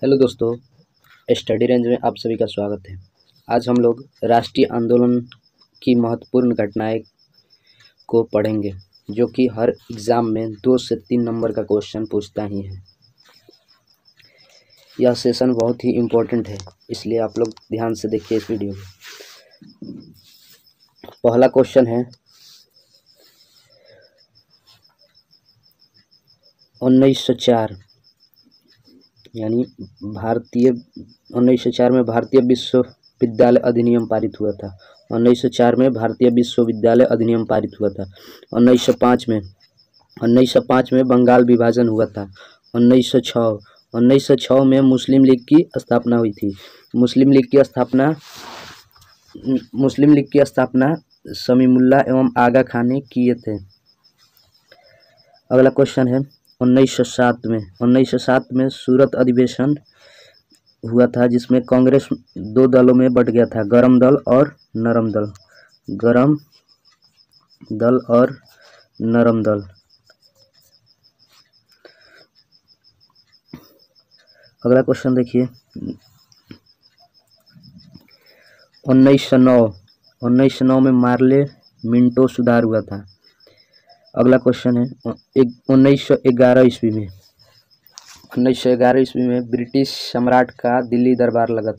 Hello दोस्तों, study range में आप सभी का स्वागत है। आज हम लोग राष्ट्रीय आंदोलन की महत्वपूर्ण घटनाएं को पढ़ेंगे, जो कि हर एग्ज़ाम में 2 से 3 नंबर का क्वेश्चन पूछता ही है। यह सेशन बहुत ही इम्पोर्टेंट है, इसलिए आप लोग ध्यान से देखिए इस वीडियो को। पहला क्वेश्चन है 1904 यानी 1904 में भारतीय विश्वविद्यालय अधिनियम पारित हुआ था। 1904 में भारतीय विश्वविद्यालय अधिनियम पारित हुआ था। 1905 में बंगाल विभाजन हुआ था। 1906 में मुस्लिम लीग की स्थापना हुई थी। मुस्लिम लीग की स्थापना समीमुल्लाह एवं आगा खान ने किए थे। अगला क्वेश्चन है 1907 में सूरत अधिवेशन हुआ था, जिसमें कांग्रेस 2 दलों में बट गया था, गरम दल और नरम दल। अगला क्वेश्चन देखिए 1909 में मार्ले मिंटो सुधार हुआ था। अगला क्वेश्चन है 1911 ईस्वी में ब्रिटिश सम्राट का दिल्ली दरबार लगा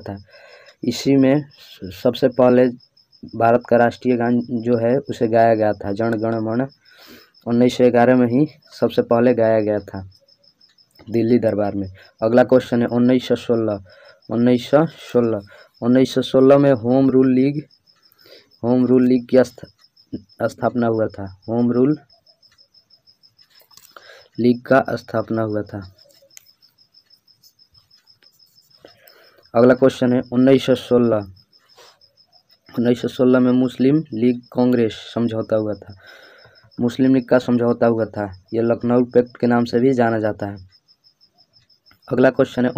था। इसी में सबसे पहले भारत का राष्ट्रीय गान जो है उसे गाया गया था, जन गण मन। 1911 में ही सबसे पहले गाया गया था दिल्ली दरबार में। अगला क्वेश्चन है 1916 में होम रूल लीग की स्थापना हुआ था। होम रूल लीग का स्थापना हुआ था। अगला क्वेश्चन है 1916 में मुस्लिम लीग कांग्रेस समझौता हुआ था। मुस्लिम लीग का समझौता हुआ था, यह लखनऊ पैक्ट के नाम से भी जाना जाता है। अगला क्वेश्चन है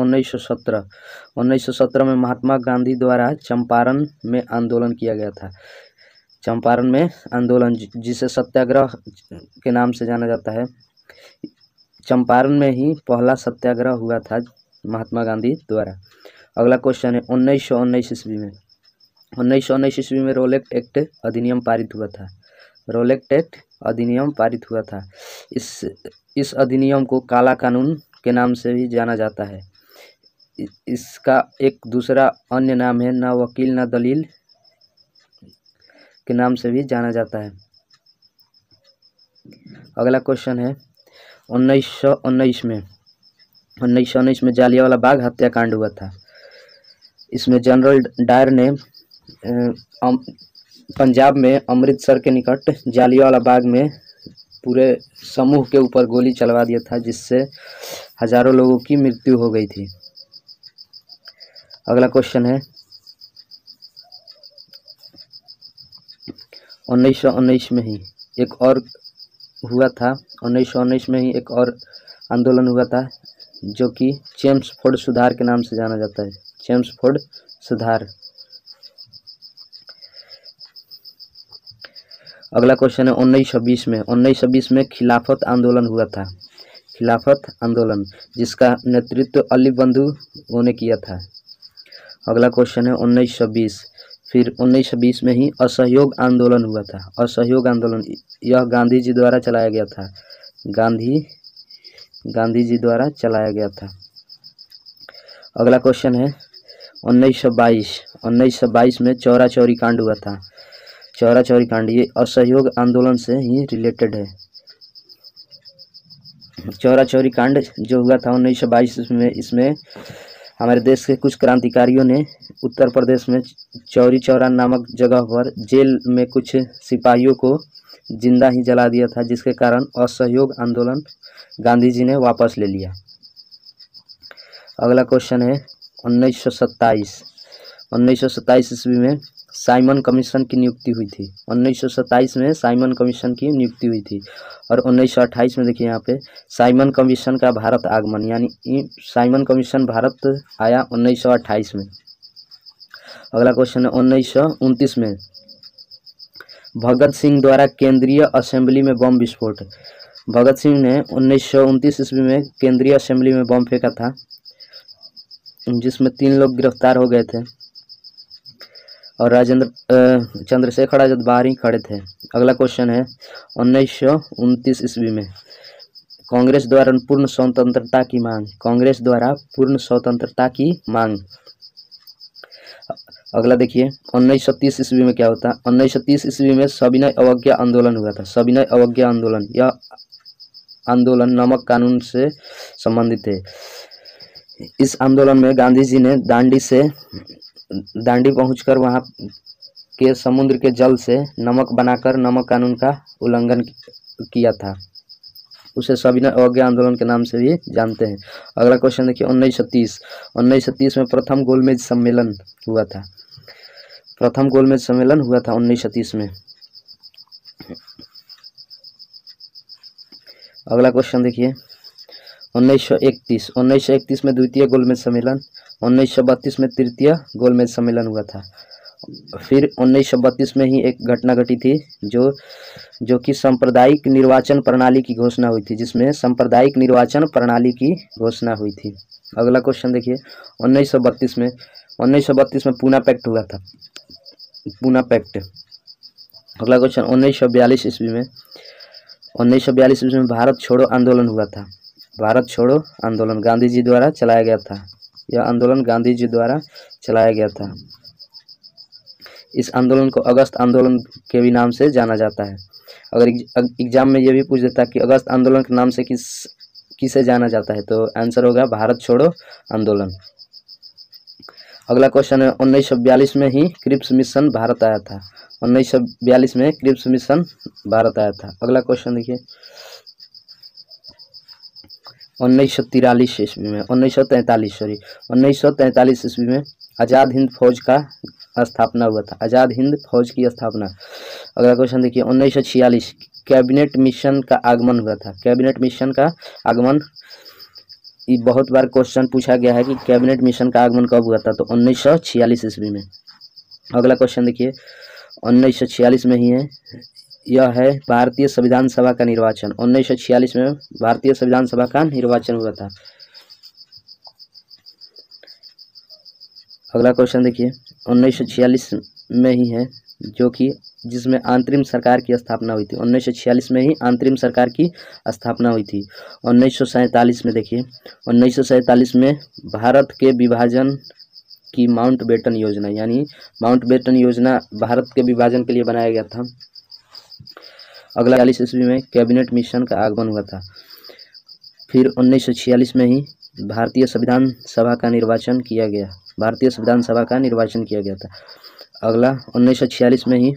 1917 में महात्मा गांधी द्वारा चंपारण में आंदोलन किया गया था। चंपारण में आंदोलन, जिसे सत्याग्रह के नाम से जाना जाता है, चंपारण में ही पहला सत्याग्रह हुआ था महात्मा गांधी द्वारा। अगला क्वेश्चन है 1919 ईस्वी में रोलेक्ट एक्ट अधिनियम पारित हुआ था। इस अधिनियम को काला कानून के नाम से भी जाना जाता है। इसका एक दूसरा अन्य नाम है ना वकील ना दलील के नाम से भी जाना जाता है। अगला क्वेश्चन है 1919 में जालियांवाला बाग हत्याकांड हुआ था। इसमें जनरल डायर ने पंजाब में अमृतसर के निकट जालियांवाला बाग में पूरे समूह के ऊपर गोली चलवा दिया था, जिससे हजारों लोगों की मृत्यु हो गई थी। अगला क्वेश्चन है 1919 में ही एक और आंदोलन हुआ था, जो कि चेम्सफोर्ड सुधार के नाम से जाना जाता है। चेम्सफोर्ड सुधार। अगला क्वेश्चन है 1920 में खिलाफत आंदोलन हुआ था। खिलाफत आंदोलन, जिसका नेतृत्व अली बंधु ने किया था। अगला क्वेश्चन है 1920। फिर 1920 में ही असहयोग आंदोलन हुआ था। असहयोग आंदोलन, यह गांधी जी द्वारा चलाया गया था। गांधी जी द्वारा चलाया गया था। अगला क्वेश्चन है 1922 में चौरा चौरी कांड हुआ था। चौरा चौरी कांड, ये असहयोग आंदोलन से ही रिलेटेड है। चौरा चौरी कांड जो हुआ था 1922 में, इसमें हमारे देश के कुछ क्रांतिकारियों ने उत्तर प्रदेश में चौरी चौरा नामक जगह पर जेल में कुछ सिपाहियों को जिंदा ही जला दिया था, जिसके कारण असहयोग आंदोलन गांधी जी ने वापस ले लिया। अगला क्वेश्चन है 1927 ईस्वी में साइमन कमीशन की नियुक्ति हुई थी। 1927 में साइमन कमीशन की नियुक्ति हुई थी। और 1928 में देखिए यहाँ पे साइमन कमीशन का भारत आगमन, यानी साइमन कमीशन भारत आया 1928 में। अगला क्वेश्चन है 1929 में भगत सिंह द्वारा केंद्रीय असेंबली में बम विस्फोट। भगत सिंह ने 1929 ईस्वी में केंद्रीय असेंबली में बम फेंका था, जिसमें 3 लोग गिरफ्तार हो गए थे और चंद्रशेखर आजाद बाहर ही खड़े थे। अगला क्वेश्चन है 1929 ईस्वी में कांग्रेस द्वारा पूर्ण स्वतंत्रता की मांग। कांग्रेस द्वारा पूर्ण स्वतंत्रता की मांग। अगला देखिए 1930 ईस्वी में क्या होता है। 1930 ईस्वी में सविनय अवज्ञा आंदोलन हुआ था। सविनय अवज्ञा आंदोलन, यह आंदोलन नमक कानून से संबंधित है। इस आंदोलन में गांधी जी ने दांडी पहुंचकर वहां के समुद्र के जल से नमक बनाकर नमक कानून का उल्लंघन किया था। उसे सविनय अवज्ञा आंदोलन के नाम से भी जानते हैं। अगला क्वेश्चन देखिए 1930 में प्रथम गोलमेज सम्मेलन हुआ था। प्रथम गोलमेज सम्मेलन हुआ था 1930 में। अगला क्वेश्चन देखिए 1931 में द्वितीय गोलमेज सम्मेलन, 1932 में तृतीय गोलमेज सम्मेलन हुआ था। फिर 1932 में ही एक घटना घटी थी जो कि सांप्रदायिक निर्वाचन प्रणाली की घोषणा हुई थी, जिसमें सांप्रदायिक निर्वाचन प्रणाली की घोषणा हुई थी। अगला क्वेश्चन देखिए 1932 में पूना पैक्ट हुआ था। पूना पैक्ट। अगला क्वेश्चन 1942 ईस्वी में भारत छोड़ो आंदोलन हुआ था। भारत छोड़ो आंदोलन गांधी जी द्वारा चलाया गया था। यह आंदोलन गांधी जी द्वारा चलाया गया था। इस आंदोलन को अगस्त आंदोलन के भी नाम से जाना जाता है। अगर एग्जाम में यह भी पूछ देता कि अगस्त आंदोलन के नाम से किसे जाना जाता है, तो आंसर होगा भारत छोड़ो आंदोलन। अगला क्वेश्चन है 1942 में ही क्रिप्स मिशन भारत आया था। 1942 में क्रिप्स मिशन भारत आया था। अगला क्वेश्चन देखिए 1943 ईस्वी में 1943 ईस्वी में आज़ाद हिंद फौज का स्थापना हुआ था। आज़ाद हिंद फौज की स्थापना। अगला क्वेश्चन देखिए 1946 कैबिनेट मिशन का आगमन हुआ था। कैबिनेट मिशन का आगमन, ये बहुत बार क्वेश्चन पूछा गया है कि कैबिनेट मिशन का आगमन कब हुआ था, तो 1946 ईस्वी में। अगला क्वेश्चन देखिए 1946 में ही है, यह है भारतीय संविधान सभा का निर्वाचन। 1946 में भारतीय संविधान सभा का निर्वाचन हुआ था। अगला क्वेश्चन देखिए 1946 में ही है, जो कि जिसमें अंतरिम सरकार की स्थापना हुई थी। 1946 में ही अंतरिम सरकार की स्थापना हुई थी। 1947 में देखिए 1947 में भारत के विभाजन की माउंटबेटन योजना, यानी माउंटबेटन योजना भारत के विभाजन के लिए बनाया गया था। अगला 1946 ईस्वी में कैबिनेट मिशन का आगमन हुआ था। फिर 1946 में ही भारतीय संविधान सभा का निर्वाचन किया गया। भारतीय संविधान सभा का निर्वाचन किया गया था। अगला 1946 में ही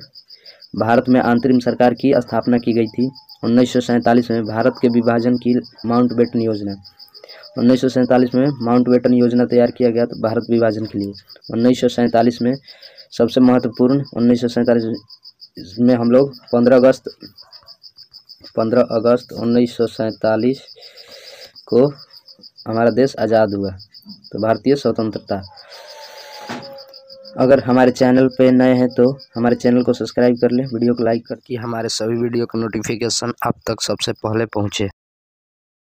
भारत में अंतरिम सरकार की स्थापना की गई थी। 1947 में भारत के विभाजन की माउंटबेटन योजना, 1947 में माउंटबेटन योजना तैयार किया गया था भारत विभाजन के लिए। 1947 में सबसे महत्वपूर्ण, 1947 में हम लोग 15 अगस्त 1947 को हमारा देश आज़ाद हुआ, तो भारतीय स्वतंत्रता। अगर हमारे चैनल पे नए हैं तो हमारे चैनल को सब्सक्राइब कर लें, वीडियो को लाइक करके हमारे सभी वीडियो का नोटिफिकेशन आप तक सबसे पहले पहुँचे।